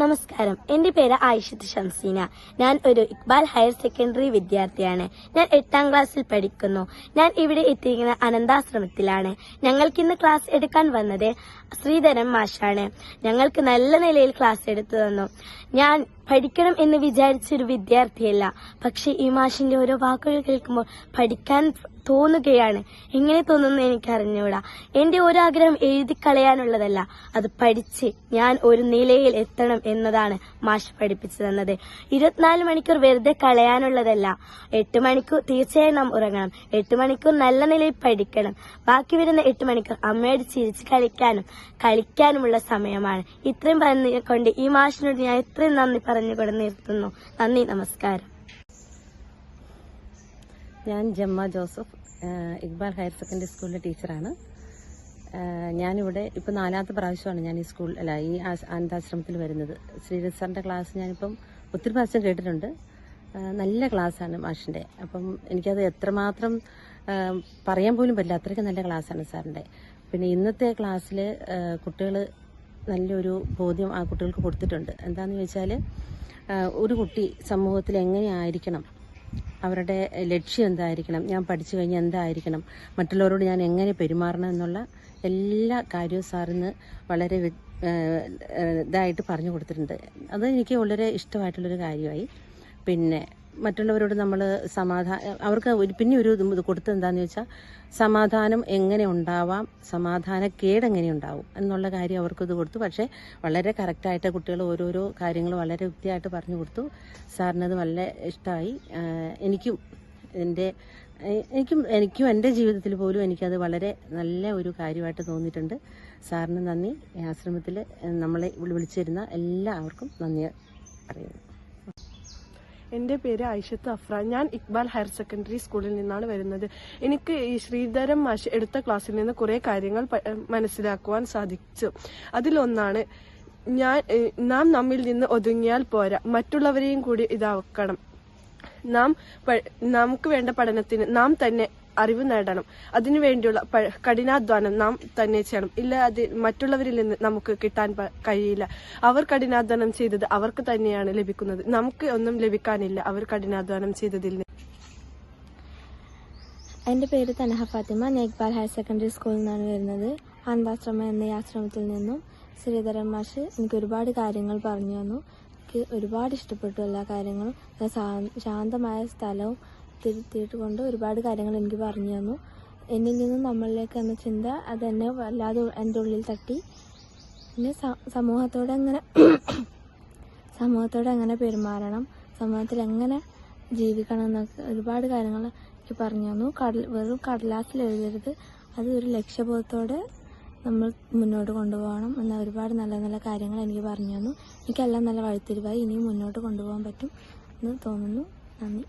നമസ്കാരം. എന്റെ പേര് ആയിഷത്ത് ഷംസീന. ഞാൻ ഒരു ഇക്ബാൽ ഹയർ സെക്കൻഡറി വിദ്യാർത്ഥിയാണ്. ഞാൻ 8ാം ക്ലാസ്സിൽ പഠിക്കുന്നു. ഞാൻ ഇവിടെ എത്തിയിരിക്കുന്ന അനന്താശ്രമത്തിലാണ്. ഞങ്ങൾക്കിന്ന് ക്ലാസ് എടുക്കാൻ വന്നത് ശ്രീധരൻ മാഷാണ്. ഞങ്ങൾക്ക് നല്ല നിലയിൽ ക്ലാസ് എടുത്തു തന്നു. ഞാൻ പഠിക്കണം എന്ന് വിചാരിച്ചൊരു വിദ്യാർത്ഥിയല്ല. പക്ഷെ ഈ മാഷിന്റെ ഓരോ വാക്കുകൾ കേൾക്കുമ്പോൾ പഠിക്കാൻ തോന്നുകയാണ്. എങ്ങനെ തോന്നുന്നു എനിക്കറിഞ്ഞൂടാ. എന്റെ ഒരാഗ്രഹം എഴുതിക്കളയാനുള്ളതല്ല, അത് പഠിച്ച് ഞാൻ ഒരു നിലയിൽ എത്തണം എന്നതാണ് മാഷ് പഠിപ്പിച്ചു തന്നത്. 24 മണിക്കൂർ വെറുതെ കളയാനുള്ളതല്ല. 8 മണിക്കൂർ തീർച്ചയായും നാം ഉറങ്ങണം. 8 മണിക്കൂർ നല്ല നിലയിൽ പഠിക്കണം. ബാക്കി വരുന്ന 8 മണിക്കൂർ അമ്മയോട് ചിരിച്ച് കളിക്കാനുമുള്ള സമയമാണ്. ഇത്രയും പറഞ്ഞുകൊണ്ട് ഈ മാഷിനോട് ഞാൻ ഇത്രയും നന്ദി പറഞ്ഞുകൊണ്ട് നിർത്തുന്നു. നന്ദി, നമസ്കാരം. ഞാൻ ജമ്മ ജോസഫ്, ഇക്ബാൽ ഹയർ സെക്കൻഡറി സ്കൂളിലെ ടീച്ചറാണ്. ഞാനിവിടെ ഇപ്പോൾ 4ാമത്തെ പ്രാവശ്യമാണ് ഞാൻ ഈ അനാഥാശ്രമത്തിൽ വരുന്നത്. ശ്രീധർ സാറിൻ്റെ ക്ലാസ് ഞാനിപ്പം ഒത്തിരി പ്രാവശ്യം കേട്ടിട്ടുണ്ട്. നല്ല ക്ലാസ്സാണ് മാഷിൻ്റെ. അപ്പം എനിക്കത് എത്രമാത്രം പറയാൻ പോലും പറ്റില്ല, അത്രയ്ക്ക് നല്ല ക്ലാസ്സാണ് സാറിൻ്റെ. പിന്നെ ഇന്നത്തെ ക്ലാസ്സിൽ കുട്ടികൾ നല്ലൊരു ബോധ്യം ആ കുട്ടികൾക്ക് കൊടുത്തിട്ടുണ്ട്. എന്താണെന്ന് ചോദിച്ചാൽ, ഒരു കുട്ടി സമൂഹത്തിൽ എങ്ങനെയായിരിക്കണം, അവരുടെ ലക്ഷ്യം എന്തായിരിക്കണം, ഞാൻ പഠിച്ചു കഴിഞ്ഞാൽ എന്തായിരിക്കണം, മറ്റുള്ളവരോട് ഞാൻ എങ്ങനെ പെരുമാറണം എന്നുള്ള എല്ലാ കാര്യവും സാറിന് വളരെ ഇതായിട്ട് പറഞ്ഞു കൊടുത്തിട്ടുണ്ട്. അത് എനിക്ക് വളരെ ഇഷ്ടമായിട്ടുള്ളൊരു കാര്യമായി. പിന്നെ മറ്റുള്ളവരോട് നമ്മൾ അവർക്ക് പിന്നെ ഒരു ഇത് കൊടുത്തത് എന്താണെന്ന് വെച്ചാൽ, സമാധാനം എങ്ങനെ ഉണ്ടാവാം, സമാധാനക്കേട് എങ്ങനെ ഉണ്ടാവും എന്നുള്ള കാര്യം അവർക്കിത് കൊടുത്തു. പക്ഷേ വളരെ കറക്റ്റായിട്ട് കുട്ടികൾ ഓരോരോ കാര്യങ്ങൾ വളരെ വൃത്തിയായിട്ട് പറഞ്ഞു കൊടുത്തു. സാറിനത് വളരെ ഇഷ്ടമായി. എനിക്കും എൻ്റെ ജീവിതത്തിൽ പോലും എനിക്കത് വളരെ നല്ല ഒരു കാര്യമായിട്ട് തോന്നിയിട്ടുണ്ട്. സാറിന് നന്ദി. ഈ ആശ്രമത്തിൽ നമ്മളെ വിളിച്ചിരുന്ന എല്ലാവർക്കും നന്ദി പറയുന്നു. എൻ്റെ പേര് ആയിഷത്ത് അഫ്ര. ഞാൻ ഇക്ബാൽ ഹയർ സെക്കൻഡറി സ്കൂളിൽ നിന്നാണ് വരുന്നത്. എനിക്ക് ഈ ശ്രീധരൻ മാഷ് എടുത്ത ക്ലാസ്സിൽ നിന്ന് കുറേ കാര്യങ്ങൾ മനസ്സിലാക്കുവാൻ സാധിച്ചു. അതിലൊന്നാണ്, നാം നമ്മിൽ നിന്ന് ഒതുങ്ങിയാൽ പോരാ, മറ്റുള്ളവരെയും കൂടി ഇതാക്കണം. നമുക്ക് വേണ്ട പഠനത്തിന് നാം തന്നെ അറിവ് നേടണം. അതിനുവേണ്ടിയുള്ള കഠിനാധ്വാനം നാം തന്നെ ചെയ്യണം. ഇല്ല, അത് മറ്റുള്ളവരിൽ നിന്ന് നമുക്ക് കിട്ടാൻ കഴിയില്ല. അവർ കഠിനാധ്വാനം ചെയ്തത് അവർക്ക് തന്നെയാണ് ലഭിക്കുന്നത്. നമുക്ക് ഒന്നും ലഭിക്കാനില്ല അവർ കഠിനാധ്വാനം ചെയ്തതിൽ നിന്ന്. എൻ്റെ പേര് തനഹ ഫാത്തിമ. ഞാൻ ഇക്ബാൽ ഹയർ സെക്കൻഡറി സ്കൂളിൽ നിന്നാണ് വരുന്നത്. അനാഥാശ്രമം എന്ന ഈ ആശ്രമത്തിൽ നിന്നും ശ്രീധരൻ മാഷ് എനിക്ക് ഒരുപാട് കാര്യങ്ങൾ പറഞ്ഞു തന്നു. എനിക്ക് ഒരുപാട് ഇഷ്ടപ്പെട്ടു എല്ലാ കാര്യങ്ങളും. ശാന്തമായ സ്ഥലവും തിരുത്തിയിട്ട് കൊണ്ട് ഒരുപാട് കാര്യങ്ങൾ എനിക്ക് പറഞ്ഞു തന്നു. എന്നിൽ നിന്നും നമ്മളിലേക്ക് എന്ന ചിന്ത അതെന്നെ വല്ലാതെ എൻ്റെ ഉള്ളിൽ തട്ടി. പിന്നെ സമൂഹത്തോടെ എങ്ങനെ പെരുമാറണം, സമൂഹത്തിൽ എങ്ങനെ ജീവിക്കണം എന്നൊക്കെ ഒരുപാട് കാര്യങ്ങൾ എനിക്ക് പറഞ്ഞു തന്നു. വെറും കടലാസിൽ എഴുതരുത്, അത് ഒരു ലക്ഷ്യബോധത്തോടെ നമ്മൾ മുന്നോട്ട് കൊണ്ടുപോകണം എന്ന ഒരുപാട് നല്ല നല്ല കാര്യങ്ങൾ എനിക്ക് പറഞ്ഞു തന്നു. എനിക്കെല്ലാം നല്ല വഴിത്തിരിവായി. ഇനിയും മുന്നോട്ട് കൊണ്ടുപോകാൻ പറ്റും എന്ന് തോന്നുന്നു. നന്ദി.